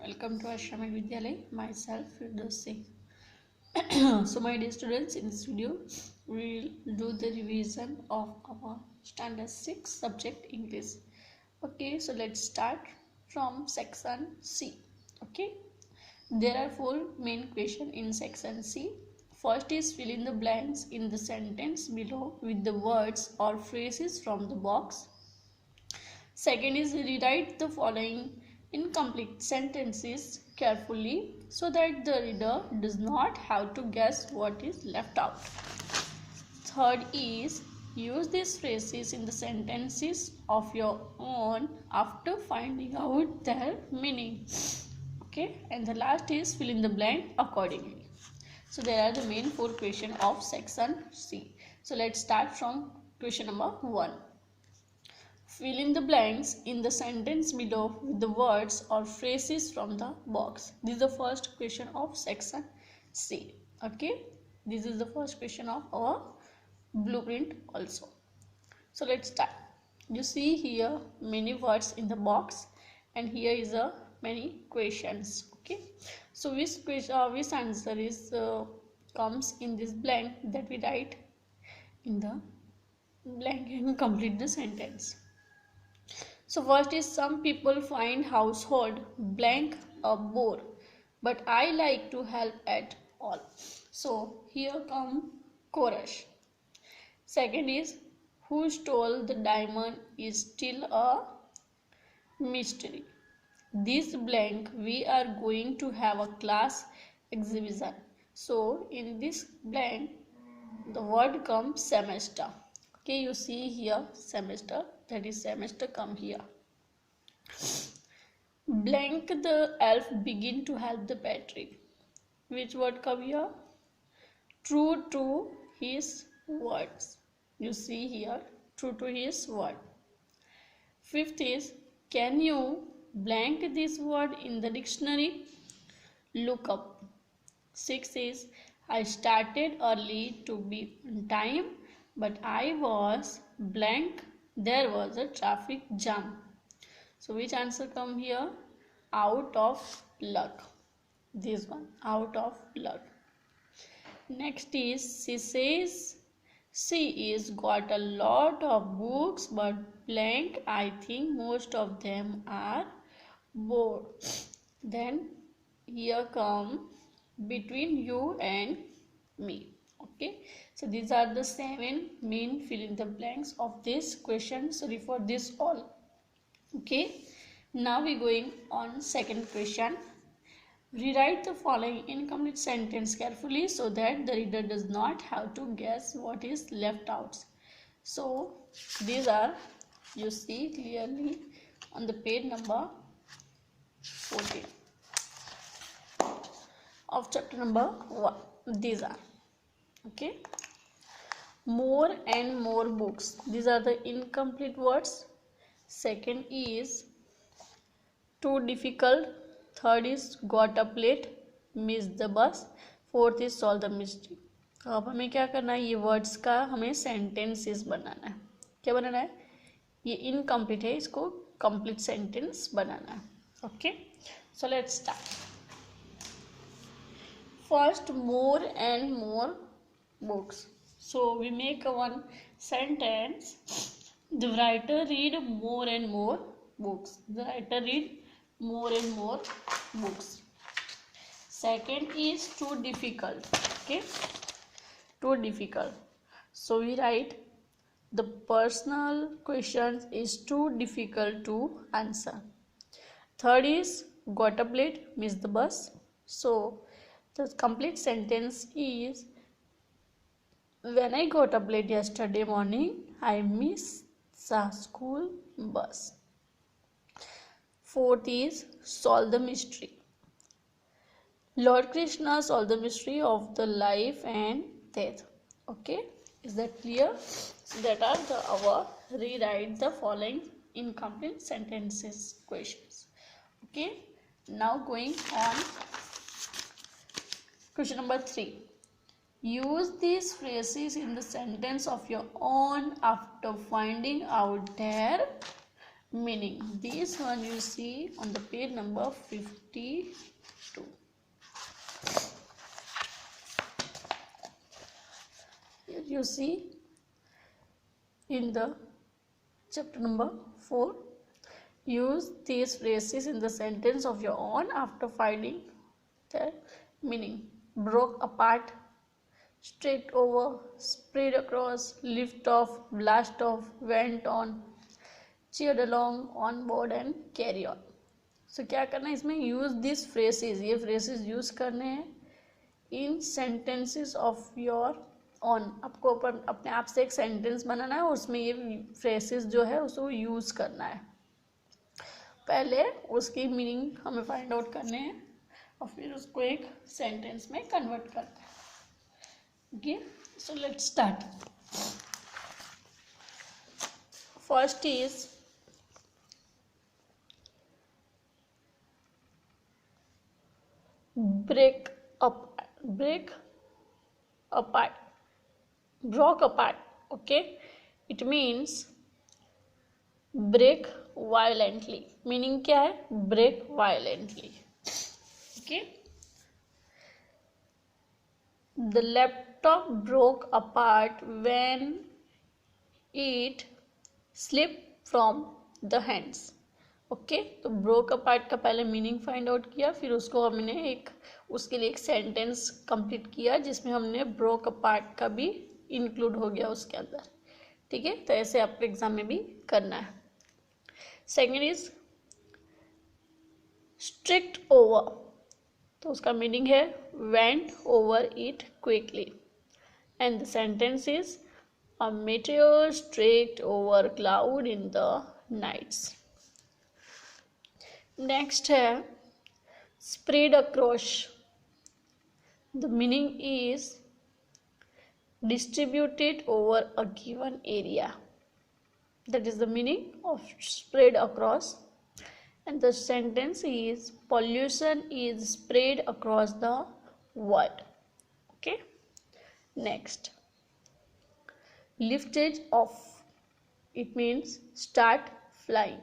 Welcome to Ashram Vidyalay. Myself, Firdaus Singh. So, my dear students, in this video, we will do the revision of our Standard 6 subject English. Okay, so let's start from section C. Okay, there are 4 main questions in section C. First is fill in the blanks in the sentence below with the words or phrases from the box. Second is rewrite the following incomplete sentences carefully so that the reader does not have to guess what is left out. Third is use these phrases in the sentences of your own after finding out their meaning. Okay, and the last is fill in the blank accordingly. So there are the main 4 questions of section C. So let's start from question number 1. Fill in the blanks in the sentence below with the words or phrases from the box. This is the first question of section C. Okay, this is the first question of our blueprint also. So let's start. You see here many words in the box, and here is a many questions. Okay, so which question, which answer is comes in this blank that we write in the blank and complete the sentence. So first is some people find household blank a bore, but I like to help at all. So here come chorus. Second is who stole the diamond is still a mystery. This blank we are going to have a class exhibition. So in this blank the word comes semester. Okay, you see here semester, that is semester come here. Blank the elf begin to help the Patrick. Which word come here? True to his words. You see here, true to his word. Fifth is, can you blank this word in the dictionary? Look up. Sixth is, I started early to be on time, but I was blank. There was a traffic jam. So which answer come here? Out of luck. This one, out of luck. Next is, she says she is got a lot of books, but blank, I think most of them are bored. Then here come between you and me. Okay, so these are the 7 main fill in the blanks of this question. Sorry for this all. Okay, now we going on second question. Rewrite the following incomplete sentence carefully so that the reader does not have to guess what is left out. So these are, you see clearly on the page number 14 of chapter number 1. These are, okay, more and more books. These are the incomplete words. Second is too difficult. Third is got up late, missed the bus. Fourth is solve the mystery. तो अब हमें क्या करना है, ये words का हमें sentences बनाना है. क्या बनाना है, ये इनकम्प्लीट है, इसको कंप्लीट सेंटेंस बनाना है. Okay, so let's start. First, more and more books. So we make one sentence. The writer read more and more books. The writer read more and more books. Second is too difficult. Okay, too difficult. So we write the personal questions is too difficult to answer. Third is got up late, missed the bus. So the complete sentence is when I got up late yesterday morning, I missed the school bus. Fourth is solve the mystery. Lord Krishna solved the mystery of the life and death. Okay, is that clear? So that are the our rewrite the following incomplete sentences questions. Okay, now going on question number 3. Use these phrases in the sentence of your own after finding out their meaning. This one you see on the page number 52. Here you see in the chapter number 4, use these phrases in the sentence of your own after finding their meaning. Broke apart, straight over, spread across, lift off, blast off, went on, cheered along, on board and carry on. So क्या करना है इसमें, use this phrases, ये phrases use करने हैं इन sentences of your on. आपको अपने आप से एक सेंटेंस बनाना है और उसमें ये फ्रेसेस जो है उसको यूज करना है. पहले उसकी मीनिंग हमें फाइंड आउट करने हैं और फिर उसको एक सेंटेंस में कन्वर्ट करना है. Okay, so let's start. First is break apart, broke apart. Okay, it means break violently. Meaning क्या है, break violently. Okay, the laptop broke apart when it slipped from the hands. Okay, तो broke apart का पहले meaning find out किया, फिर उसको हमने उसके लिए एक सेंटेंस कंप्लीट किया जिसमें हमने ब्रोक अपार्ट का भी इंक्लूड हो गया उसके अंदर. ठीक है, तो ऐसे आपके एग्जाम में भी करना है. सेकेंड इज स्ट्रिक्ट ओवर, तो उसका मीनिंग है went over it quickly. And the sentence is a meteor streaked over cloud in the nights. Next है spread across. The meaning is distributed over a given area. That is the meaning of spread across. And the sentence is pollution is spread across the world. Okay. Next, lifted off. It means start flying.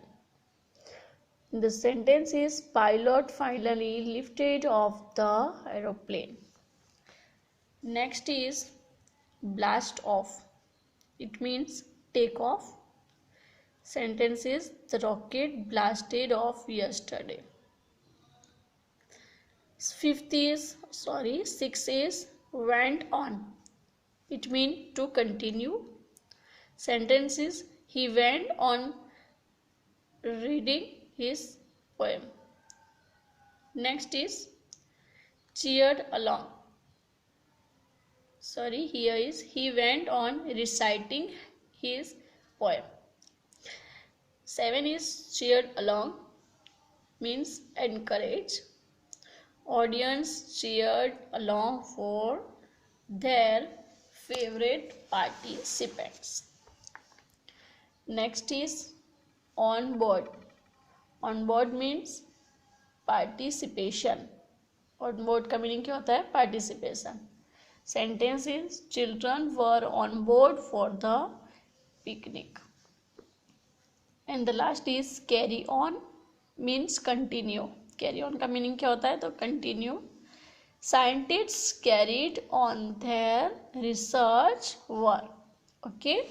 The sentence is pilot finally lifted off the aeroplane. Next is blast off. It means take off. Sentence is the rocket blasted off yesterday. Six is went on. It means to continue. Sentence is he went on reading his poem. Next is cheered along. Here is he went on reciting his poem. 7 is cheered along, means encourage. Audience cheered along for their favorite participants. Next is on board. On board means participation. On board का meaning क्या होता है, participation. Sentence is children were on board for the picnic. And the last is carry on means continue. Carry on का meaning क्या होता है, तो continue. Scientists carried on their research work. Okay,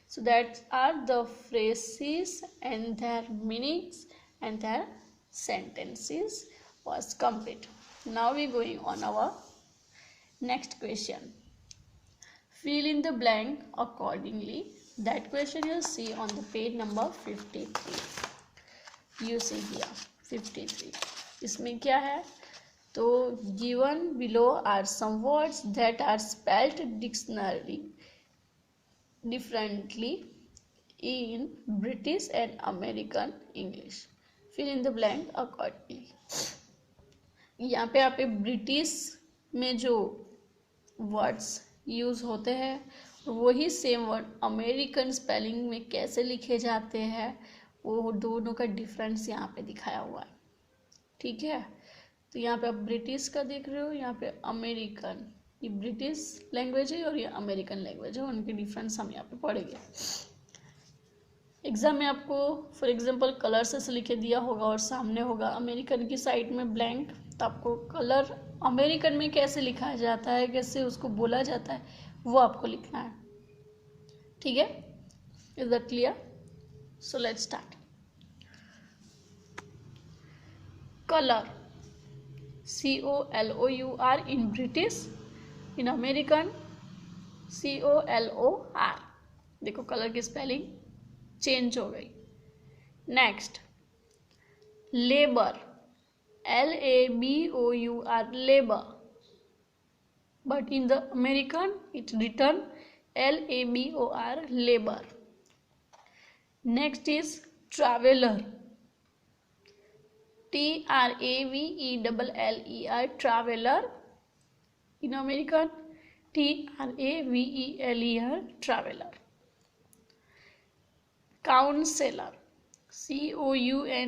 so that are the phrases and their meanings and their sentences was complete. Now we going on our next question. Fill in the blank accordingly. That question you see on the page number 53. You see here 53. इसमें क्या है, तो given below are some words that are spelled dictionary differently in British and American English. Fill in the blank accordingly. यहाँ पे आप British में जो words use होते हैं वही सेम वर्ड अमेरिकन स्पेलिंग में कैसे लिखे जाते हैं वो दोनों का डिफरेंस यहाँ पे दिखाया हुआ है. ठीक है, तो यहाँ पे आप ब्रिटिश का देख रहे हो, यहाँ पे अमेरिकन. ये ब्रिटिश लैंग्वेज है और ये अमेरिकन लैंग्वेज है, उनके डिफरेंस हम यहाँ पे पढ़ेंगे. एग्जाम में आपको फॉर एग्जांपल कलर से लिखे दिया होगा और सामने होगा अमेरिकन की साइड में ब्लैंक, तो आपको कलर अमेरिकन में कैसे लिखा जाता है, कैसे उसको बोला जाता है, वो आपको लिखना है। ठीक है, is that clear? So let's start. Colour, COLOUR in British, in American COLOR। देखो कलर की स्पेलिंग चेंज हो गई। Next, labour, LABOUR, labour, but in the American it written LABOR, labor। Next is traveler, TRAVELLER, traveler, in American TRAVELER, traveler। Counselor, COUNCSELLOR,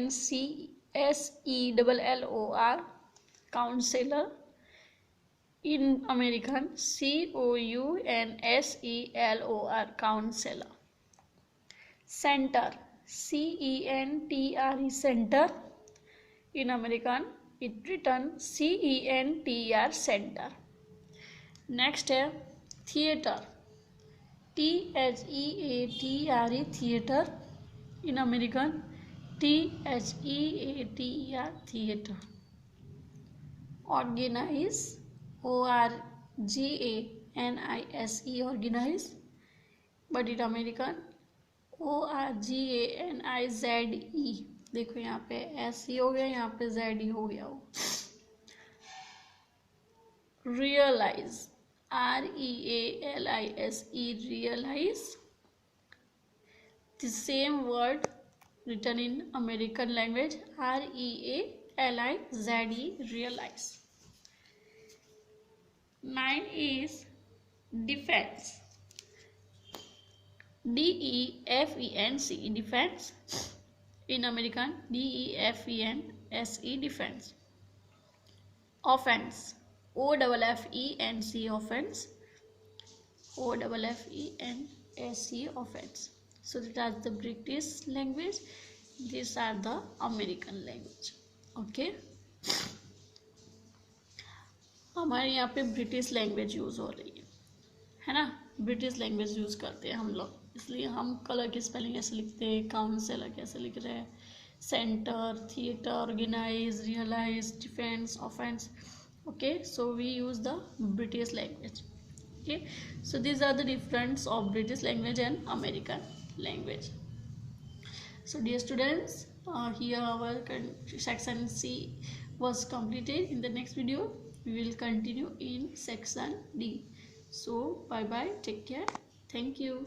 counselor, in American COUNSELOR, counselor। Center, CENTRE, center, in American it written CENTR, center। Next है theatre, THEATRE, theatre, in American THEATER, theatre. Organise, ORGANISE, organise, but in American ORGANIZE। देखो यहाँ पे SE हो गया, यहाँ पे ZE हो गया हो। Realise, REALISE, realize, the same word written in American language, REALIZE, realize। 9 is defense, DEFENCE, defense, in American DEFENSE, defense। offense, OFFENCE, offense, OFFENCE, offense। So that are the British language, these are the American language। okay, हमारे यहाँ पे British language use हो रही है ना, British language use करते हैं हम लोग, इसलिए हम कलर की स्पेलिंग ऐसे लिखते हैं, काउंसलर कैसे लिख रहे हैं, centre, theatre, organise, realise, defence, offence. okay, so we use the British language। okay, so these are the difference of British language and American language। so dear students, here our section C was completed। in the next video we will continue in section D। so bye bye, take care, thank you।